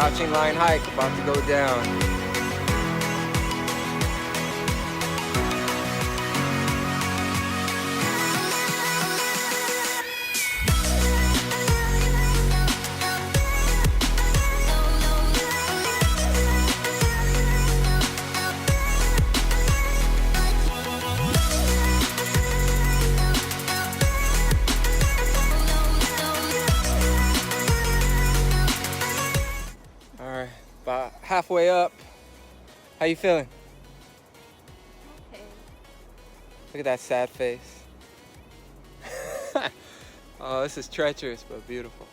crouching lion hike about to go down. All right, about halfway up. How you feeling? Okay. Look at that sad face. Oh, this is treacherous but beautiful.